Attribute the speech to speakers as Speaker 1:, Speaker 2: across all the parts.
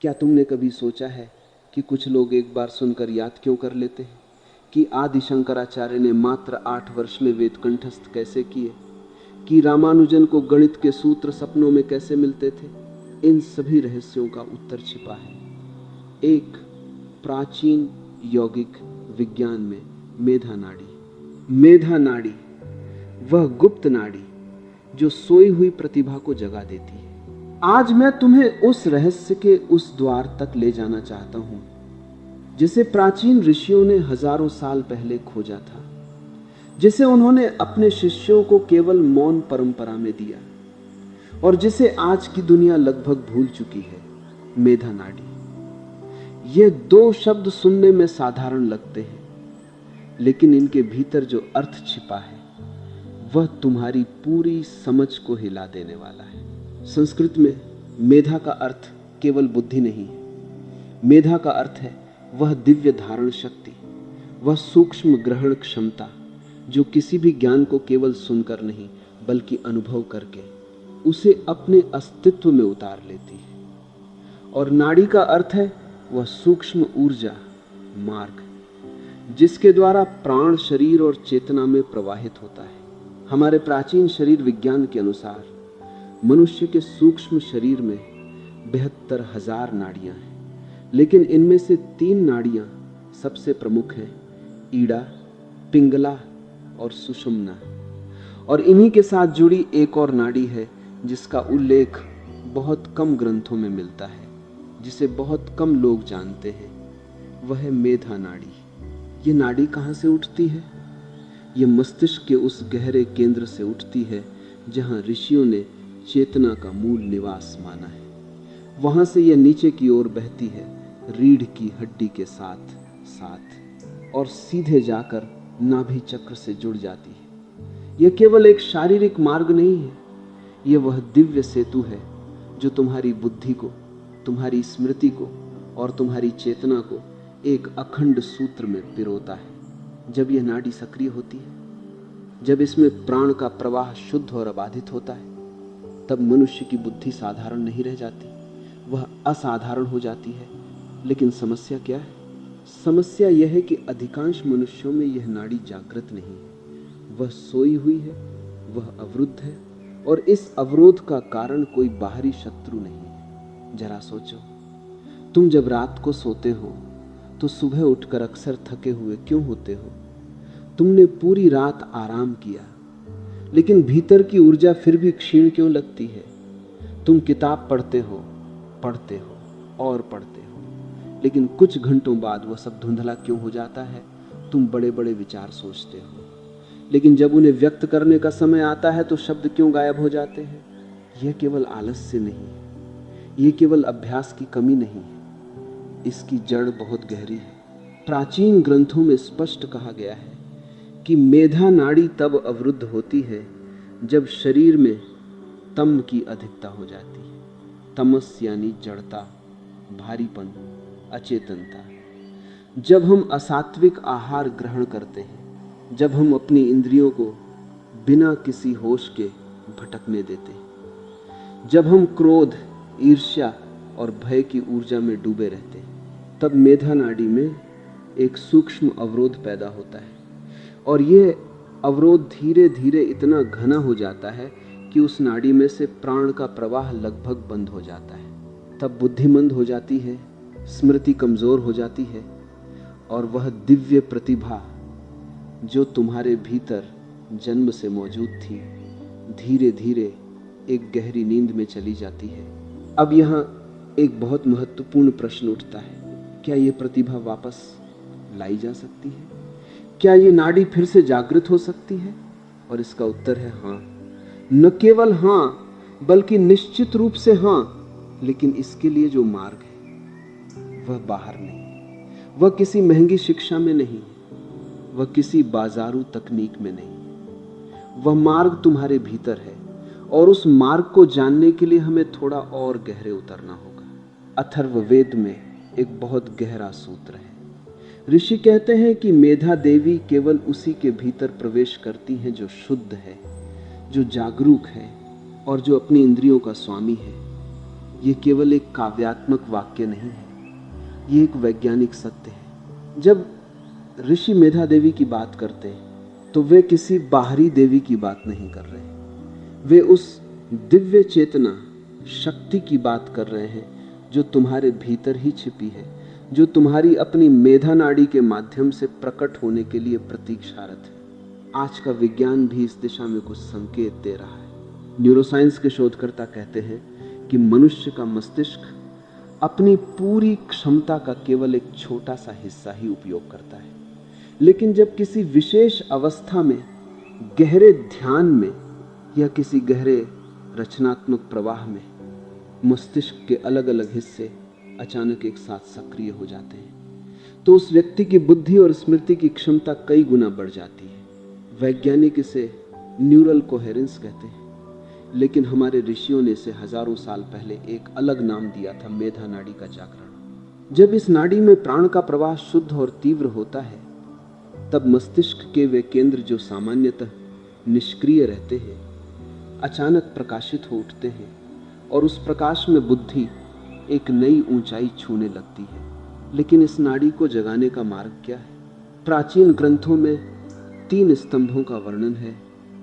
Speaker 1: क्या तुमने कभी सोचा है कि कुछ लोग एक बार सुनकर याद क्यों कर लेते हैं कि आदि शंकराचार्य ने मात्र 8 वर्ष में वेद कंठस्थ कैसे किए, कि रामानुजन को गणित के सूत्र सपनों में कैसे मिलते थे? इन सभी रहस्यों का उत्तर छिपा है एक प्राचीन यौगिक विज्ञान में, मेधा नाड़ी। मेधा नाड़ी वह गुप्त नाड़ी जो सोई हुई प्रतिभा को जगा देती है। आज मैं तुम्हें उस रहस्य के उस द्वार तक ले जाना चाहता हूं जिसे प्राचीन ऋषियों ने हजारों साल पहले खोजा था, जिसे उन्होंने अपने शिष्यों को केवल मौन परंपरा में दिया और जिसे आज की दुनिया लगभग भूल चुकी है, मेधा नाड़ी। ये 2 शब्द सुनने में साधारण लगते हैं, लेकिन इनके भीतर जो अर्थ छिपा है वह तुम्हारी पूरी समझ को हिला देने वाला है। संस्कृत में मेधा का अर्थ केवल बुद्धि नहीं है। मेधा का अर्थ है वह दिव्य धारण शक्ति, वह सूक्ष्म ग्रहण क्षमता जो किसी भी ज्ञान को केवल सुनकर नहीं बल्कि अनुभव करके उसे अपने अस्तित्व में उतार लेती है। और नाड़ी का अर्थ है वह सूक्ष्म ऊर्जा, मार्ग, जिसके द्वारा प्राण शरीर और चेतना में प्रवाहित होता है। हमारे प्राचीन शरीर विज्ञान के अनुसार मनुष्य के सूक्ष्म शरीर में 72,000 नाड़ियां हैं, लेकिन इनमें से 3 नाड़ियां सबसे प्रमुख हैं, ईड़ा, पिंगला और सुषुम्ना। और इन्हीं के साथ जुड़ी एक और नाड़ी है जिसका उल्लेख बहुत कम ग्रंथों में मिलता है, जिसे बहुत कम लोग जानते हैं, वह है मेधा नाड़ी। ये नाड़ी कहाँ से उठती है? ये मस्तिष्क के उस गहरे केंद्र से उठती है जहाँ ऋषियों ने चेतना का मूल निवास माना है। वहां से यह नीचे की ओर बहती है रीढ़ की हड्डी के साथ साथ और सीधे जाकर नाभि चक्र से जुड़ जाती है। यह केवल एक शारीरिक मार्ग नहीं है, यह वह दिव्य सेतु है जो तुम्हारी बुद्धि को, तुम्हारी स्मृति को और तुम्हारी चेतना को एक अखंड सूत्र में पिरोता है। जब यह नाड़ी सक्रिय होती है, जब इसमें प्राण का प्रवाह शुद्ध और अबाधित होता है, तब मनुष्य की बुद्धि साधारण नहीं रह जाती, वह असाधारण हो जाती है। लेकिन समस्या क्या है? समस्या यह है कि अधिकांश मनुष्यों में यह नाड़ी जागृत नहीं है, वह सोई हुई है, वह अवरुद्ध है, और इस अवरोध का कारण कोई बाहरी शत्रु नहीं है। जरा सोचो, तुम जब रात को सोते हो तो सुबह उठकर अक्सर थके हुए क्यों होते हो? तुमने पूरी रात आराम किया, लेकिन भीतर की ऊर्जा फिर भी क्षीण क्यों लगती है? तुम किताब पढ़ते हो और पढ़ते हो, लेकिन कुछ घंटों बाद वह सब धुंधला क्यों हो जाता है? तुम बड़े बड़े विचार सोचते हो, लेकिन जब उन्हें व्यक्त करने का समय आता है तो शब्द क्यों गायब हो जाते हैं? यह केवल आलस्य नहीं है, यह केवल अभ्यास की कमी नहीं है, इसकी जड़ बहुत गहरी है। प्राचीन ग्रंथों में स्पष्ट कहा गया है कि मेधा नाड़ी तब अवरुद्ध होती है जब शरीर में तम की अधिकता हो जाती है। तमस यानी जड़ता, भारीपन, अचेतनता। जब हम असात्विक आहार ग्रहण करते हैं, जब हम अपनी इंद्रियों को बिना किसी होश के भटकने देते हैं, जब हम क्रोध, ईर्ष्या और भय की ऊर्जा में डूबे रहते हैं, तब मेधा नाड़ी में एक सूक्ष्म अवरोध पैदा होता है। और यह अवरोध धीरे धीरे इतना घना हो जाता है कि उस नाड़ी में से प्राण का प्रवाह लगभग बंद हो जाता है। तब बुद्धि मंद हो जाती है, स्मृति कमजोर हो जाती है, और वह दिव्य प्रतिभा जो तुम्हारे भीतर जन्म से मौजूद थी, धीरे धीरे एक गहरी नींद में चली जाती है। अब यहाँ एक बहुत महत्वपूर्ण प्रश्न उठता है, क्या ये प्रतिभा वापस लाई जा सकती है? क्या ये नाड़ी फिर से जागृत हो सकती है? और इसका उत्तर है हाँ। न केवल हाँ, बल्कि निश्चित रूप से हाँ। लेकिन इसके लिए जो मार्ग है वह बाहर नहीं, वह किसी महंगी शिक्षा में नहीं, वह किसी बाजारू तकनीक में नहीं, वह मार्ग तुम्हारे भीतर है। और उस मार्ग को जानने के लिए हमें थोड़ा और गहरे उतरना होगा। अथर्ववेद में एक बहुत गहरा सूत्र है। ऋषि कहते हैं कि मेधा देवी केवल उसी के भीतर प्रवेश करती हैं जो शुद्ध है, जो जागरूक है और जो अपनी इंद्रियों का स्वामी है। ये केवल एक काव्यात्मक वाक्य नहीं है, ये एक वैज्ञानिक सत्य है। जब ऋषि मेधा देवी की बात करते हैं तो वे किसी बाहरी देवी की बात नहीं कर रहे, वे उस दिव्य चेतना शक्ति की बात कर रहे हैं जो तुम्हारे भीतर ही छिपी है, जो तुम्हारी अपनी मेधा नाड़ी के माध्यम से प्रकट होने के लिए प्रतीक्षारत है। आज का विज्ञान भी इस दिशा में कुछ संकेत दे रहा है। न्यूरोसाइंस के शोधकर्ता कहते हैं कि मनुष्य का मस्तिष्क अपनी पूरी क्षमता का केवल एक छोटा सा हिस्सा ही उपयोग करता है, लेकिन जब किसी विशेष अवस्था में, गहरे ध्यान में या किसी गहरे रचनात्मक प्रवाह में मस्तिष्क के अलग अलग हिस्से अचानक एक साथ सक्रिय हो जाते हैं तो उस व्यक्ति की बुद्धि और स्मृति की क्षमता कई गुना बढ़ जाती है। वैज्ञानिक इसे न्यूरल कोहेरेंस कहते हैं, लेकिन हमारे ऋषियों ने इसे हजारों साल पहले एक अलग नाम दिया था, मेधा नाड़ी का जागरण। जब इस नाड़ी में प्राण का प्रवाह शुद्ध और तीव्र होता है तब मस्तिष्क के वे केंद्र जो सामान्यतः निष्क्रिय रहते हैं अचानक प्रकाशित हो उठते हैं और उस प्रकाश में बुद्धि एक नई ऊंचाई छूने लगती है। लेकिन इस नाड़ी को जगाने का मार्ग क्या है? प्राचीन ग्रंथों में 3 स्तंभों का वर्णन है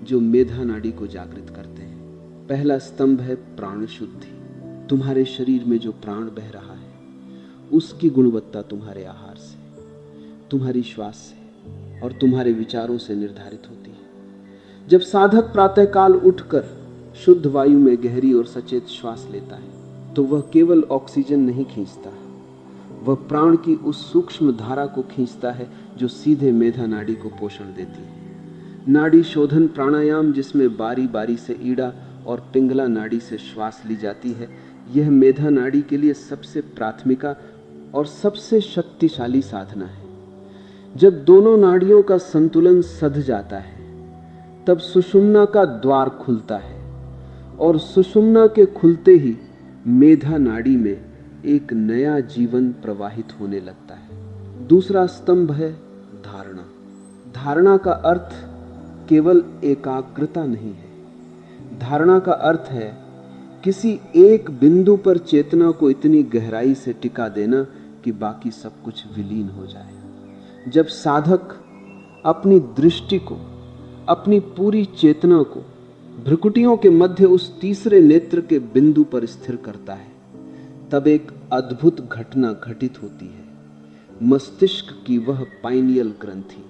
Speaker 1: जो मेधा नाड़ी को जागृत करते हैं। पहला स्तंभ है प्राण शुद्धि। तुम्हारे शरीर में जो प्राण बह रहा है उसकी गुणवत्ता तुम्हारे आहार से, तुम्हारी श्वास से और तुम्हारे विचारों से निर्धारित होती है। जब साधक प्रातःकाल उठकर शुद्ध वायु में गहरी और सचेत श्वास लेता है तो वह केवल ऑक्सीजन नहीं खींचता, वह प्राण की उस सूक्ष्म धारा को खींचता है जो सीधे मेधा नाड़ी को पोषण देती है। नाड़ी शोधन प्राणायाम, जिसमें बारी बारी से ईड़ा और पिंगला नाड़ी से श्वास ली जाती है, यह मेधा नाड़ी के लिए सबसे प्राथमिका और सबसे शक्तिशाली साधना है। जब दोनों नाड़ियों का संतुलन सध जाता है तब सुषुम्ना का द्वार खुलता है और सुषुम्ना के खुलते ही मेधा नाड़ी में एक नया जीवन प्रवाहित होने लगता है। दूसरा स्तंभ है धारणा। धारणा का अर्थ केवल एकाग्रता नहीं है। धारणा का अर्थ है किसी एक बिंदु पर चेतना को इतनी गहराई से टिका देना कि बाकी सब कुछ विलीन हो जाए। जब साधक अपनी दृष्टि को, अपनी पूरी चेतना को भ्रुकुटियों के मध्य उस तीसरे नेत्र के बिंदु पर स्थिर करता है तब एक अद्भुत घटना घटित होती है। मस्तिष्क की वह पाइनियल ग्रंथि,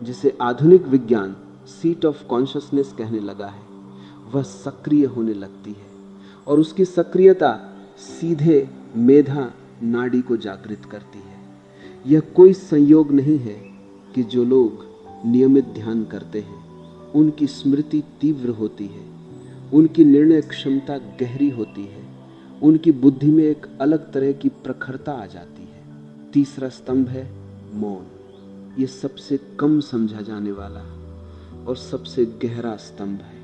Speaker 1: जिसे आधुनिक विज्ञान सीट ऑफ कॉन्शसनेस कहने लगा है, वह सक्रिय होने लगती है और उसकी सक्रियता सीधे मेधा नाड़ी को जागृत करती है। यह कोई संयोग नहीं है कि जो लोग नियमित ध्यान करते हैं उनकी स्मृति तीव्र होती है, उनकी निर्णय क्षमता गहरी होती है, उनकी बुद्धि में एक अलग तरह की प्रखरता आ जाती है। तीसरा स्तंभ है मौन। ये सबसे कम समझा जाने वाला और सबसे गहरा स्तंभ है।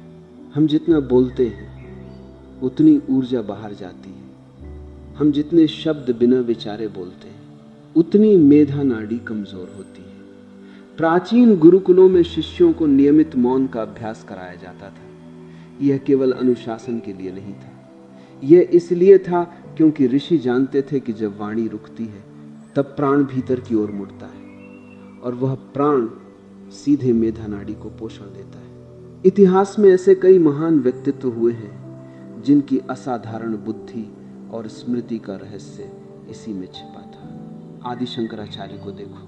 Speaker 1: हम जितना बोलते हैं उतनी ऊर्जा बाहर जाती है। हम जितने शब्द बिना विचारे बोलते हैं उतनी मेधा नाड़ी कमजोर होती है। प्राचीन गुरुकुलों में शिष्यों को नियमित मौन का अभ्यास कराया जाता था। यह केवल अनुशासन के लिए नहीं था, यह इसलिए था क्योंकि ऋषि जानते थे कि जब वाणी रुकती है तब प्राण भीतर की ओर मुड़ता है और वह प्राण सीधे मेधा नाड़ी को पोषण देता है। इतिहास में ऐसे कई महान व्यक्तित्व हुए हैं जिनकी असाधारण बुद्धि और स्मृति का रहस्य इसी में छिपा था। आदि शंकराचार्य को देखो,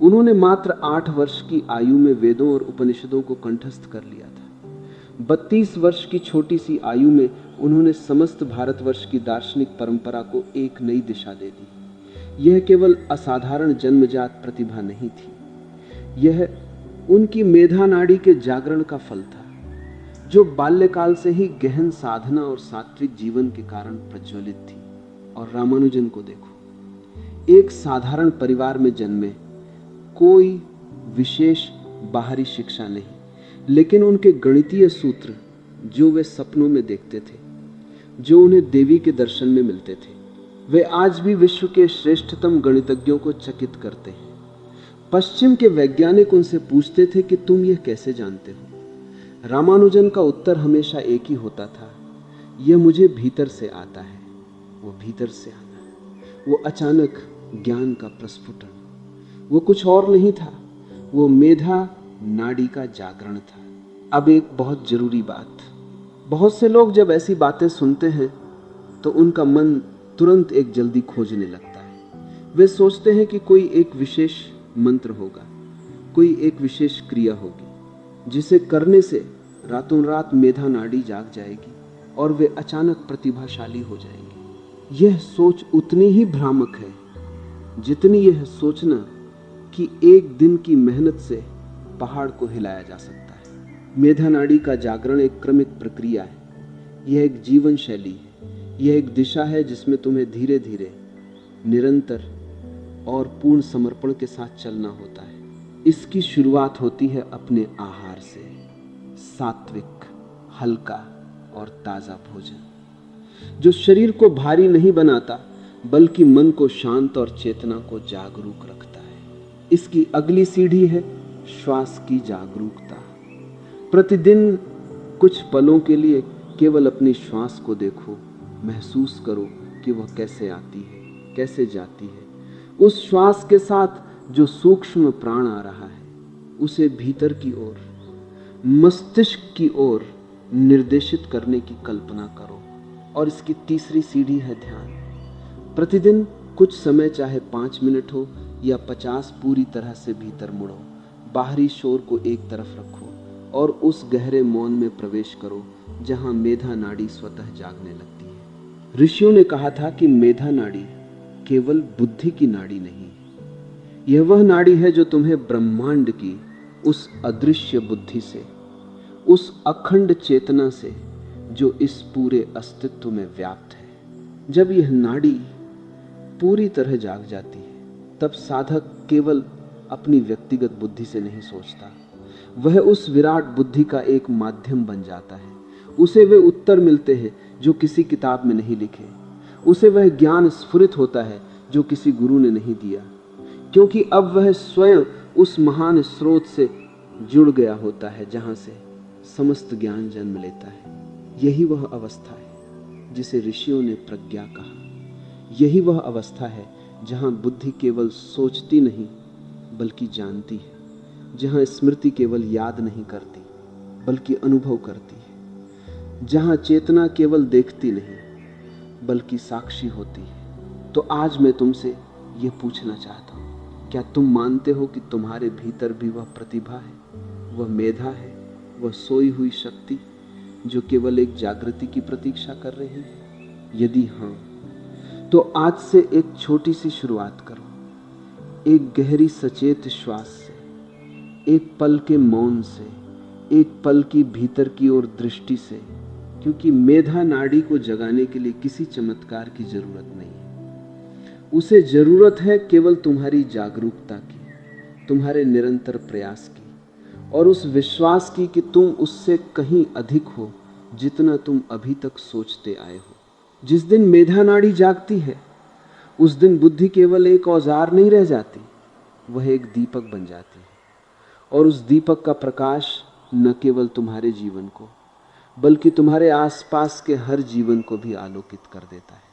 Speaker 1: उन्होंने मात्र 8 वर्ष की आयु में वेदों और उपनिषदों को कंठस्थ कर लिया था। 32 वर्ष की छोटी सी आयु में उन्होंने समस्त भारतवर्ष की दार्शनिक परंपरा को एक नई दिशा दे दी। यह केवल असाधारण जन्मजात प्रतिभा नहीं थी, यह उनकी मेधा नाड़ी के जागरण का फल था, जो बाल्यकाल से ही गहन साधना और सात्विक जीवन के कारण प्रज्वलित थी। और रामानुजन को देखो, एक साधारण परिवार में जन्मे, कोई विशेष बाहरी शिक्षा नहीं, लेकिन उनके गणितीय सूत्र जो वे सपनों में देखते थे, जो उन्हें देवी के दर्शन में मिलते थे, वे आज भी विश्व के श्रेष्ठतम गणितज्ञों को चकित करते हैं। पश्चिम के वैज्ञानिक उनसे पूछते थे कि तुम यह कैसे जानते हो? रामानुजन का उत्तर हमेशा एक ही होता था, यह मुझे भीतर से आता है। वो भीतर से आना है, वो अचानक ज्ञान का प्रस्फुटन, वो कुछ और नहीं था, वो मेधा नाड़ी का जागरण था। अब एक बहुत जरूरी बात, बहुत से लोग जब ऐसी बातें सुनते हैं तो उनका मन तुरंत एक जल्दी खोजने लगता है। वे सोचते हैं कि कोई एक विशेष मंत्र होगा, कोई एक विशेष क्रिया होगी जिसे करने से रातों रात मेधा नाड़ी जाग जाएगी और वे अचानक प्रतिभाशाली हो जाएंगे। यह सोच उतनी ही भ्रामक है जितनी यह सोचना कि एक दिन की मेहनत से पहाड़ को हिलाया जा सकता है। मेधा नाड़ी का जागरण एक क्रमिक प्रक्रिया है, यह एक जीवन शैली है, यह एक दिशा है जिसमें तुम्हें धीरे धीरे, निरंतर और पूर्ण समर्पण के साथ चलना होता है। इसकी शुरुआत होती है अपने आहार से, सात्विक, हल्का और ताजा भोजन जो शरीर को भारी नहीं बनाता बल्कि मन को शांत और चेतना को जागरूक रखता है। इसकी अगली सीढ़ी है श्वास की जागरूकता। प्रतिदिन कुछ पलों के लिए केवल अपनी श्वास को देखो, महसूस करो कि वह कैसे आती है, कैसे जाती है। उस श्वास के साथ जो सूक्ष्म प्राण आ रहा है उसे भीतर की ओर, मस्तिष्क की ओर निर्देशित करने की कल्पना करो। और इसकी तीसरी सीढ़ी है ध्यान। प्रतिदिन कुछ समय, चाहे 5 मिनट हो या 50, पूरी तरह से भीतर मुड़ो, बाहरी शोर को एक तरफ रखो और उस गहरे मौन में प्रवेश करो जहां मेधा नाड़ी स्वतः जागने लगती है। ऋषियों ने कहा था कि मेधा नाड़ी केवल बुद्धि की नाड़ी नहीं, यह वह नाड़ी है जो तुम्हें ब्रह्मांड की उस अदृश्य बुद्धि से, उस अखंड चेतना से जो इस पूरे अस्तित्व में व्याप्त है। जब यह नाड़ी पूरी तरह जाग जाती है तब साधक केवल अपनी व्यक्तिगत बुद्धि से नहीं सोचता, वह उस विराट बुद्धि का एक माध्यम बन जाता है। उसे वे उत्तर मिलते हैं जो किसी किताब में नहीं लिखे, उसे वह ज्ञान स्फुरित होता है जो किसी गुरु ने नहीं दिया, क्योंकि अब वह स्वयं उस महान स्रोत से जुड़ गया होता है जहां से समस्त ज्ञान जन्म लेता है। यही वह अवस्था है जिसे ऋषियों ने प्रज्ञा कहा। यही वह अवस्था है जहां बुद्धि केवल सोचती नहीं बल्कि जानती है, जहां स्मृति केवल याद नहीं करती बल्कि अनुभव करती है, जहां चेतना केवल देखती नहीं बल्कि साक्षी होती है। तो आज मैं तुमसे यह पूछना चाहता हूं, क्या तुम मानते हो कि तुम्हारे भीतर भी वह प्रतिभा है, वह मेधा है, वह सोई हुई शक्ति जो केवल एक जागृति की प्रतीक्षा कर रही है? यदि हाँ, तो आज से एक छोटी सी शुरुआत करो, एक गहरी सचेत श्वास से, एक पल के मौन से, एक पल की भीतर की ओर दृष्टि से, क्योंकि मेधा नाड़ी को जगाने के लिए किसी चमत्कार की जरूरत नहीं है। उसे जरूरत है केवल तुम्हारी जागरूकता की, तुम्हारे निरंतर प्रयास की और उस विश्वास की कि तुम उससे कहीं अधिक हो जितना तुम अभी तक सोचते आए हो। जिस दिन मेधा नाड़ी जागती है उस दिन बुद्धि केवल एक औजार नहीं रह जाती, वह एक दीपक बन जाती है और उस दीपक का प्रकाश न केवल तुम्हारे जीवन को बल्कि तुम्हारे आसपास के हर जीवन को भी आलोकित कर देता है।